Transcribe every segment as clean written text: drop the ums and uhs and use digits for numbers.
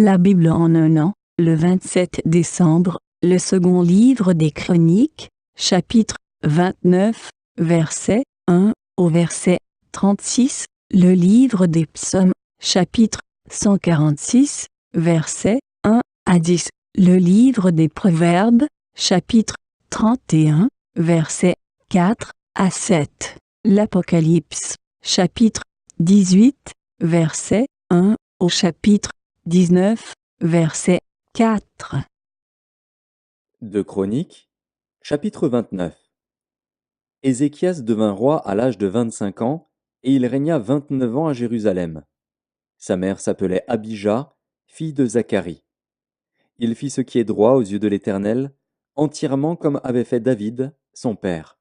La Bible en un an, le 27 décembre, le second livre des Chroniques, chapitre 29, verset 1 au verset 36, le livre des Psaumes, chapitre 146, verset 1 à 10, le livre des Proverbes, chapitre 31, verset 4 à 7, l'Apocalypse, chapitre 18, verset 1 au chapitre 19, verset 4. De Chroniques, chapitre 29. Ézéchias devint roi à l'âge de 25 ans, et il régna 29 ans à Jérusalem. Sa mère s'appelait Abijah, fille de Zacharie. Il fit ce qui est droit aux yeux de l'Éternel, entièrement comme avait fait David, son père.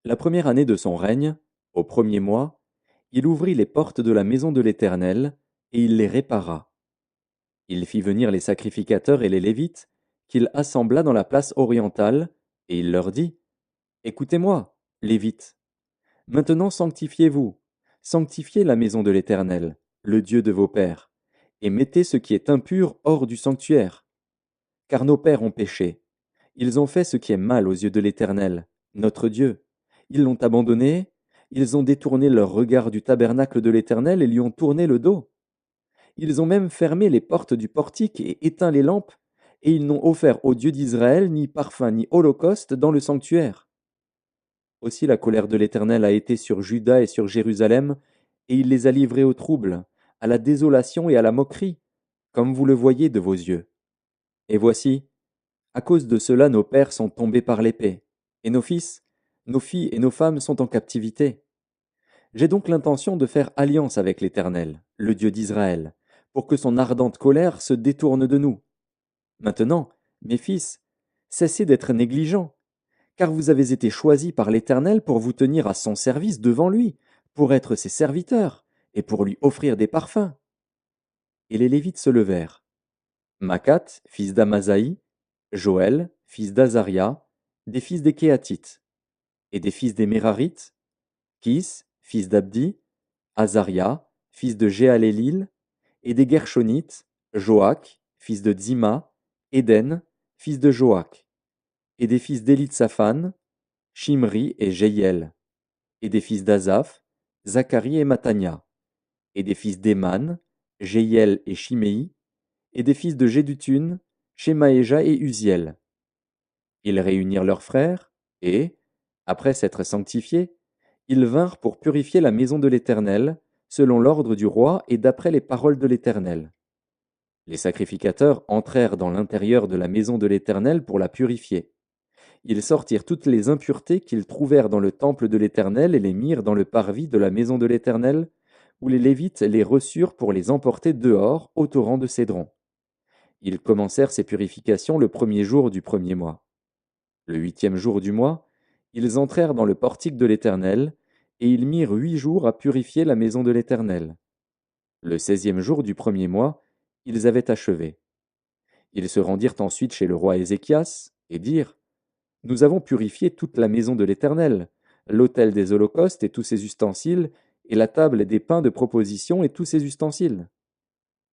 La première année de son règne, au premier mois, il ouvrit les portes de la maison de l'Éternel, et il les répara. Il fit venir les sacrificateurs et les Lévites, qu'il assembla dans la place orientale, et il leur dit: Écoutez-moi, Lévites. Maintenant sanctifiez-vous, sanctifiez la maison de l'Éternel, le Dieu de vos pères, et mettez ce qui est impur hors du sanctuaire. Car nos pères ont péché. Ils ont fait ce qui est mal aux yeux de l'Éternel, notre Dieu. Ils l'ont abandonné, ils ont détourné leur regard du tabernacle de l'Éternel et lui ont tourné le dos. Ils ont même fermé les portes du portique et éteint les lampes, et ils n'ont offert au Dieu d'Israël ni parfum ni holocauste dans le sanctuaire. Aussi la colère de l'Éternel a été sur Juda et sur Jérusalem, et il les a livrés au trouble, à la désolation et à la moquerie, comme vous le voyez de vos yeux. Et voici, à cause de cela nos pères sont tombés par l'épée, et nos fils, nos filles et nos femmes sont en captivité. J'ai donc l'intention de faire alliance avec l'Éternel, le Dieu d'Israël, pour que son ardente colère se détourne de nous. Maintenant, mes fils, cessez d'être négligents, car vous avez été choisis par l'Éternel pour vous tenir à son service devant lui, pour être ses serviteurs, et pour lui offrir des parfums. Et les Lévites se levèrent. Macat, fils d'Amasaï, Joël, fils d'Azaria, des fils des Kéatites, et des fils des Mérarites, Kis, fils d'Abdi, Azaria, fils de Jéhalélil, et des Gershonites, Joach, fils de Dzima, Éden, fils de Joach, et des fils d'Élitsaphan, Shimri et Jéhiel, et des fils d'Azaph, Zacharie et Mattania, et des fils d'Éman, Jéhiel et Shimei, et des fils de Jéduthun, Shemaéja et Uziel. Ils réunirent leurs frères, et, après s'être sanctifiés, ils vinrent pour purifier la maison de l'Éternel, selon l'ordre du roi et d'après les paroles de l'Éternel. Les sacrificateurs entrèrent dans l'intérieur de la maison de l'Éternel pour la purifier. Ils sortirent toutes les impuretés qu'ils trouvèrent dans le temple de l'Éternel et les mirent dans le parvis de la maison de l'Éternel, où les Lévites les reçurent pour les emporter dehors au torrent de Cédron. Ils commencèrent ces purifications le premier jour du premier mois. Le 8e jour du mois, ils entrèrent dans le portique de l'Éternel, et ils mirent 8 jours à purifier la maison de l'Éternel. Le 16e jour du premier mois, ils avaient achevé. Ils se rendirent ensuite chez le roi Ézéchias, et dirent: Nous avons purifié toute la maison de l'Éternel, l'autel des holocaustes et tous ses ustensiles, et la table des pains de proposition et tous ses ustensiles.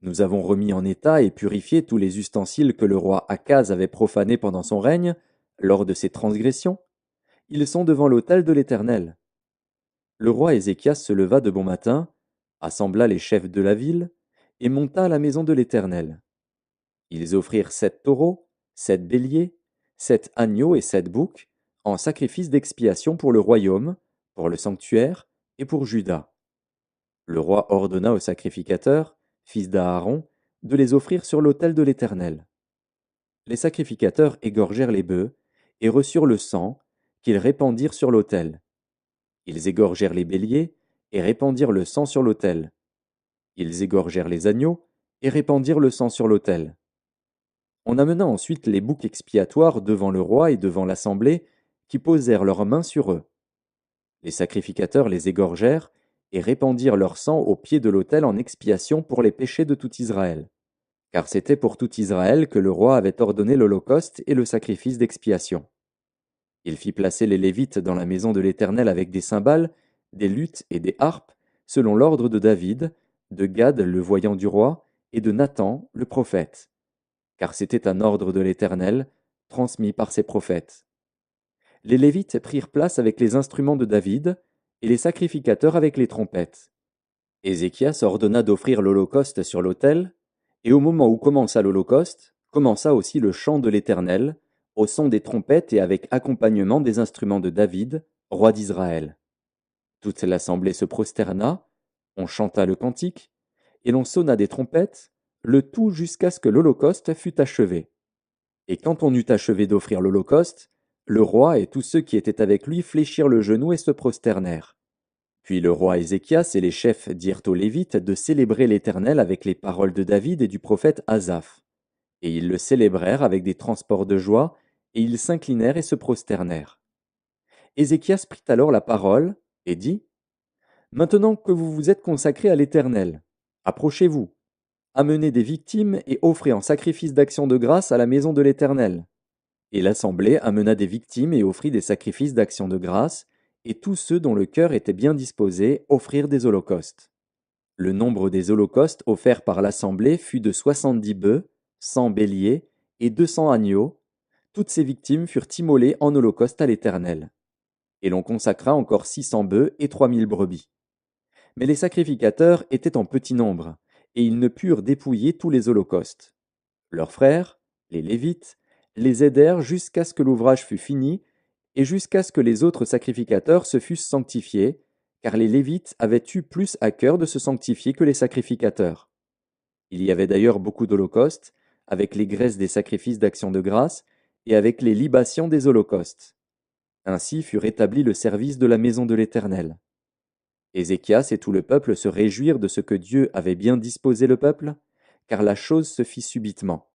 Nous avons remis en état et purifié tous les ustensiles que le roi Akaz avait profanés pendant son règne, lors de ses transgressions. Ils sont devant l'autel de l'Éternel. Le roi Ézéchias se leva de bon matin, assembla les chefs de la ville, et monta à la maison de l'Éternel. Ils offrirent 7 taureaux, 7 béliers, 7 agneaux et 7 boucs, en sacrifice d'expiation pour le royaume, pour le sanctuaire et pour Juda. Le roi ordonna aux sacrificateurs, fils d'Aaron, de les offrir sur l'autel de l'Éternel. Les sacrificateurs égorgèrent les bœufs, et reçurent le sang, qu'ils répandirent sur l'autel. Ils égorgèrent les béliers, et répandirent le sang sur l'autel. Ils égorgèrent les agneaux, et répandirent le sang sur l'autel. On amena ensuite les boucs expiatoires devant le roi et devant l'assemblée, qui posèrent leurs mains sur eux. Les sacrificateurs les égorgèrent, et répandirent leur sang au pied de l'autel en expiation pour les péchés de tout Israël. Car c'était pour tout Israël que le roi avait ordonné l'holocauste et le sacrifice d'expiation. Il fit placer les Lévites dans la maison de l'Éternel avec des cymbales, des luths et des harpes, selon l'ordre de David, de Gad le voyant du roi, et de Nathan, le prophète, car c'était un ordre de l'Éternel, transmis par ses prophètes. Les Lévites prirent place avec les instruments de David, et les sacrificateurs avec les trompettes. Ézéchias ordonna d'offrir l'holocauste sur l'autel, et au moment où commença l'holocauste, commença aussi le chant de l'Éternel, au son des trompettes et avec accompagnement des instruments de David, roi d'Israël. Toute l'assemblée se prosterna, on chanta le cantique, et l'on sonna des trompettes, le tout jusqu'à ce que l'holocauste fût achevé. Et quand on eut achevé d'offrir l'holocauste, le roi et tous ceux qui étaient avec lui fléchirent le genou et se prosternèrent. Puis le roi Ézéchias et les chefs dirent aux Lévites de célébrer l'Éternel avec les paroles de David et du prophète Asaph. Et ils le célébrèrent avec des transports de joie, et ils s'inclinèrent et se prosternèrent. Ézéchias prit alors la parole et dit : Maintenant que vous vous êtes consacrés à l'Éternel, approchez-vous, amenez des victimes et offrez en sacrifice d'action de grâce à la maison de l'Éternel. Et l'assemblée amena des victimes et offrit des sacrifices d'action de grâce, et tous ceux dont le cœur était bien disposé offrirent des holocaustes. Le nombre des holocaustes offerts par l'assemblée fut de 70 bœufs, 100 béliers et 200 agneaux. Toutes ces victimes furent immolées en holocauste à l'Éternel. Et l'on consacra encore 600 bœufs et 3000 brebis. Mais les sacrificateurs étaient en petit nombre, et ils ne purent dépouiller tous les holocaustes. Leurs frères, les Lévites, les aidèrent jusqu'à ce que l'ouvrage fût fini, et jusqu'à ce que les autres sacrificateurs se fussent sanctifiés, car les Lévites avaient eu plus à cœur de se sanctifier que les sacrificateurs. Il y avait d'ailleurs beaucoup d'holocaustes, avec les graisses des sacrifices d'action de grâce, et avec les libations des holocaustes. Ainsi fut rétabli le service de la maison de l'Éternel. Ézéchias et tout le peuple se réjouirent de ce que Dieu avait bien disposé le peuple, car la chose se fit subitement.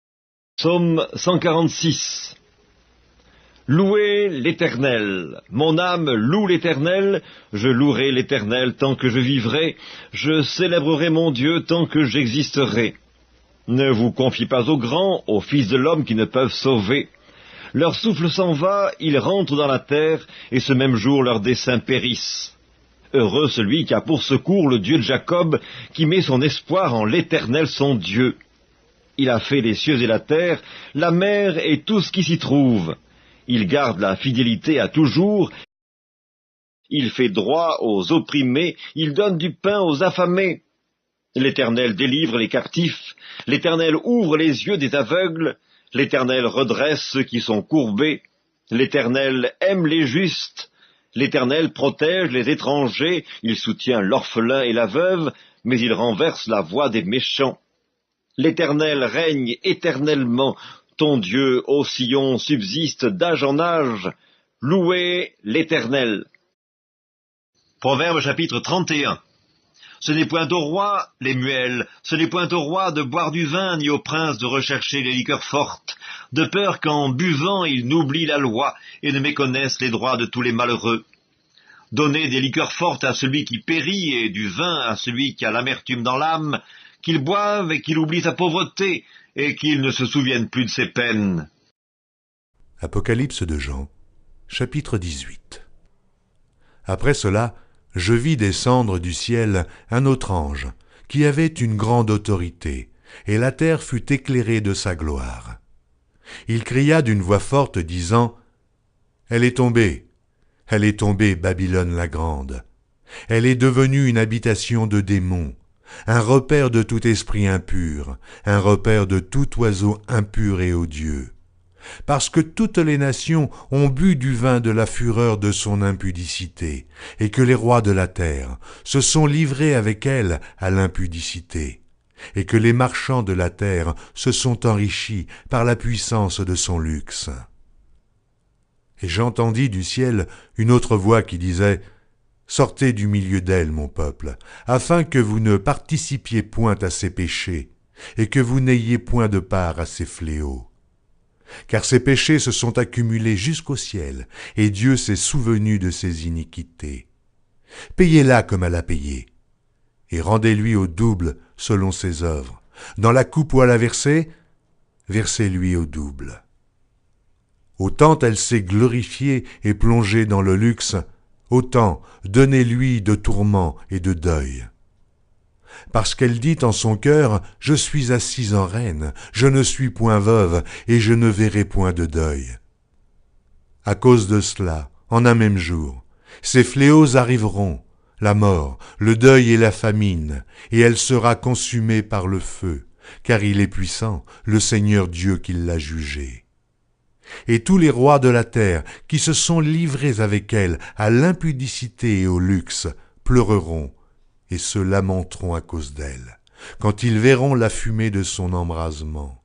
Psaume 146. Louez l'Éternel. Mon âme loue l'Éternel. Je louerai l'Éternel tant que je vivrai. Je célébrerai mon Dieu tant que j'existerai. Ne vous confiez pas aux grands, aux fils de l'homme qui ne peuvent sauver. Leur souffle s'en va, ils rentrent dans la terre, et ce même jour leurs desseins périssent. Heureux celui qui a pour secours le Dieu de Jacob, qui met son espoir en l'Éternel son Dieu. Il a fait les cieux et la terre, la mer et tout ce qui s'y trouve. Il garde la fidélité à toujours. Il fait droit aux opprimés, il donne du pain aux affamés. L'Éternel délivre les captifs, l'Éternel ouvre les yeux des aveugles, l'Éternel redresse ceux qui sont courbés, l'Éternel aime les justes, l'Éternel protège les étrangers, il soutient l'orphelin et la veuve, mais il renverse la voie des méchants. L'Éternel règne éternellement, ton Dieu, ô Sion, subsiste d'âge en âge. Louez l'Éternel. Proverbe chapitre 31. Ce n'est point au roi, les muelles, ce n'est point au roi de boire du vin, ni au prince de rechercher les liqueurs fortes, de peur qu'en buvant ils n'oublient la loi et ne méconnaissent les droits de tous les malheureux. Donnez des liqueurs fortes à celui qui périt et du vin à celui qui a l'amertume dans l'âme, qu'il boive et qu'il oublie sa pauvreté, et qu'il ne se souvienne plus de ses peines. Apocalypse de Jean, chapitre 18. Après cela, je vis descendre du ciel un autre ange, qui avait une grande autorité, et la terre fut éclairée de sa gloire. Il cria d'une voix forte, disant : Elle est tombée, Babylone la grande. Elle est devenue une habitation de démons, un repère de tout esprit impur, un repère de tout oiseau impur et odieux. Parce que toutes les nations ont bu du vin de la fureur de son impudicité, et que les rois de la terre se sont livrés avec elle à l'impudicité, et que les marchands de la terre se sont enrichis par la puissance de son luxe. Et j'entendis du ciel une autre voix qui disait : Sortez du milieu d'elle, mon peuple, afin que vous ne participiez point à ses péchés, et que vous n'ayez point de part à ses fléaux. Car ses péchés se sont accumulés jusqu'au ciel, et Dieu s'est souvenu de ses iniquités. Payez-la comme elle a payé, et rendez-lui au double selon ses œuvres. Dans la coupe où elle a versé, versez-lui au double. Autant elle s'est glorifiée et plongée dans le luxe, autant donnez-lui de tourments et de deuil. parce qu'elle dit en son cœur, « Je suis assise en reine, je ne suis point veuve, et je ne verrai point de deuil. » À cause de cela, en un même jour, ces fléaux arriveront, la mort, le deuil et la famine, et elle sera consumée par le feu, car il est puissant, le Seigneur Dieu qui l'a jugée. Et tous les rois de la terre qui se sont livrés avec elle à l'impudicité et au luxe pleureront et se lamenteront à cause d'elle, quand ils verront la fumée de son embrasement.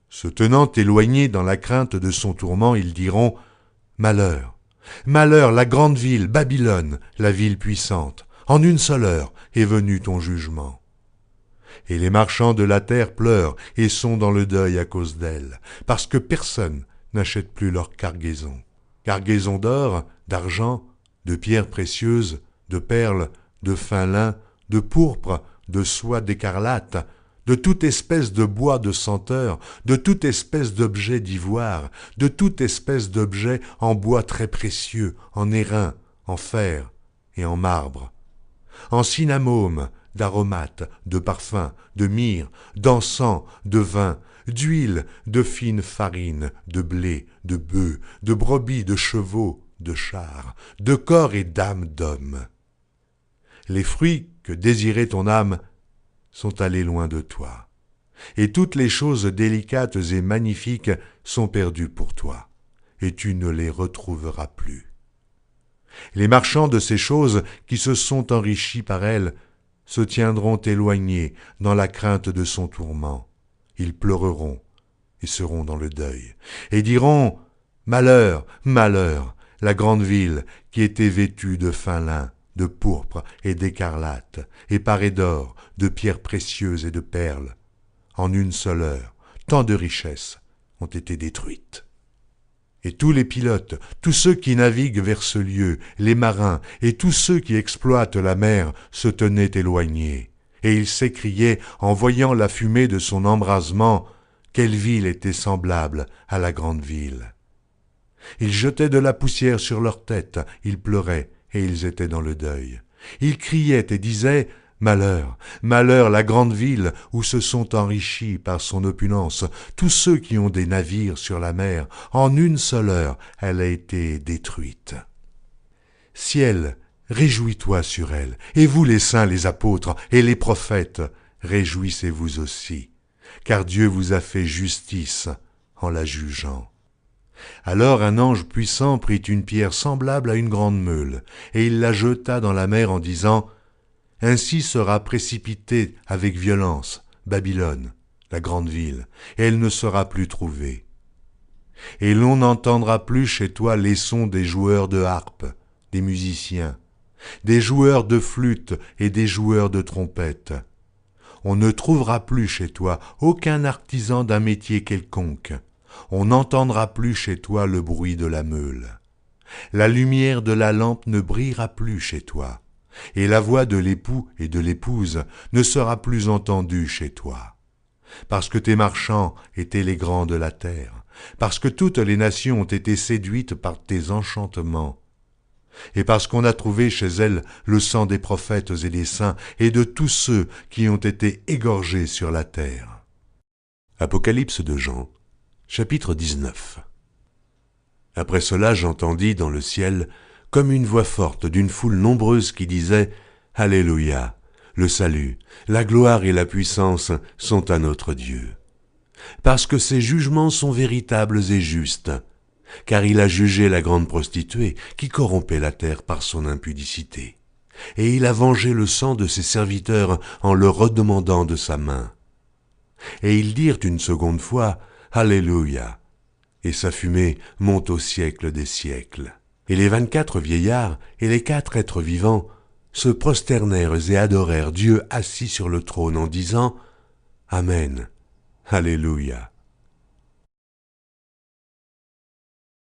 Se tenant éloignés dans la crainte de son tourment, ils diront « Malheur, malheur, la grande ville, Babylone, la ville puissante, en une seule heure est venu ton jugement. » Et les marchands de la terre pleurent et sont dans le deuil à cause d'elle, parce que personne n'achète plus leur cargaison. Cargaison d'or, d'argent, de pierres précieuses, de perles, de fin lin, de pourpre, de soie d'écarlate, de toute espèce de bois de senteur, de toute espèce d'objet d'ivoire, de toute espèce d'objet en bois très précieux, en airain, en fer et en marbre, en cinnamome, d'aromates, de parfums, de myrrhe, d'encens, de vin, d'huile, de fine farine, de blé, de bœufs, de brebis, de chevaux, de chars, de corps et d'âmes d'hommes. Les fruits que désirait ton âme sont allés loin de toi, et toutes les choses délicates et magnifiques sont perdues pour toi, et tu ne les retrouveras plus. Les marchands de ces choses qui se sont enrichis par elles se tiendront éloignés dans la crainte de son tourment. Ils pleureront et seront dans le deuil, et diront « Malheur, malheur, la grande ville qui était vêtue de fin lin, de pourpre et d'écarlate, et parée d'or, de pierres précieuses et de perles. En une seule heure, tant de richesses ont été détruites. » Et tous les pilotes, tous ceux qui naviguent vers ce lieu, les marins et tous ceux qui exploitent la mer se tenaient éloignés. Et ils s'écriaient, en voyant la fumée de son embrasement, quelle ville était semblable à la grande ville. Ils jetaient de la poussière sur leurs têtes, ils pleuraient, et ils étaient dans le deuil. Ils criaient et disaient « Malheur, malheur, la grande ville où se sont enrichis par son opulence tous ceux qui ont des navires sur la mer, en une seule heure elle a été détruite. » Ciel, réjouis-toi sur elle, et vous les saints, les apôtres et les prophètes, réjouissez-vous aussi, car Dieu vous a fait justice en la jugeant. Alors un ange puissant prit une pierre semblable à une grande meule, et il la jeta dans la mer en disant « Ainsi sera précipitée avec violence Babylone, la grande ville, et elle ne sera plus trouvée. Et l'on n'entendra plus chez toi les sons des joueurs de harpe, des musiciens, des joueurs de flûte et des joueurs de trompette. On ne trouvera plus chez toi aucun artisan d'un métier quelconque. On n'entendra plus chez toi le bruit de la meule. La lumière de la lampe ne brillera plus chez toi, et la voix de l'époux et de l'épouse ne sera plus entendue chez toi. Parce que tes marchands étaient les grands de la terre, parce que toutes les nations ont été séduites par tes enchantements, et parce qu'on a trouvé chez elles le sang des prophètes et des saints et de tous ceux qui ont été égorgés sur la terre. Apocalypse de Jean, chapitre 19. Après cela, j'entendis dans le ciel comme une voix forte d'une foule nombreuse qui disait « Alléluia, le salut, la gloire et la puissance sont à notre Dieu. Parce que ses jugements sont véritables et justes, car il a jugé la grande prostituée qui corrompait la terre par son impudicité. Et il a vengé le sang de ses serviteurs en le redemandant de sa main. Et ils dirent une seconde fois « Alléluia !» Et sa fumée monte au siècle des siècles. Et les 24 vieillards et les 4 êtres vivants se prosternèrent et adorèrent Dieu assis sur le trône en disant « Amen, Alléluia !»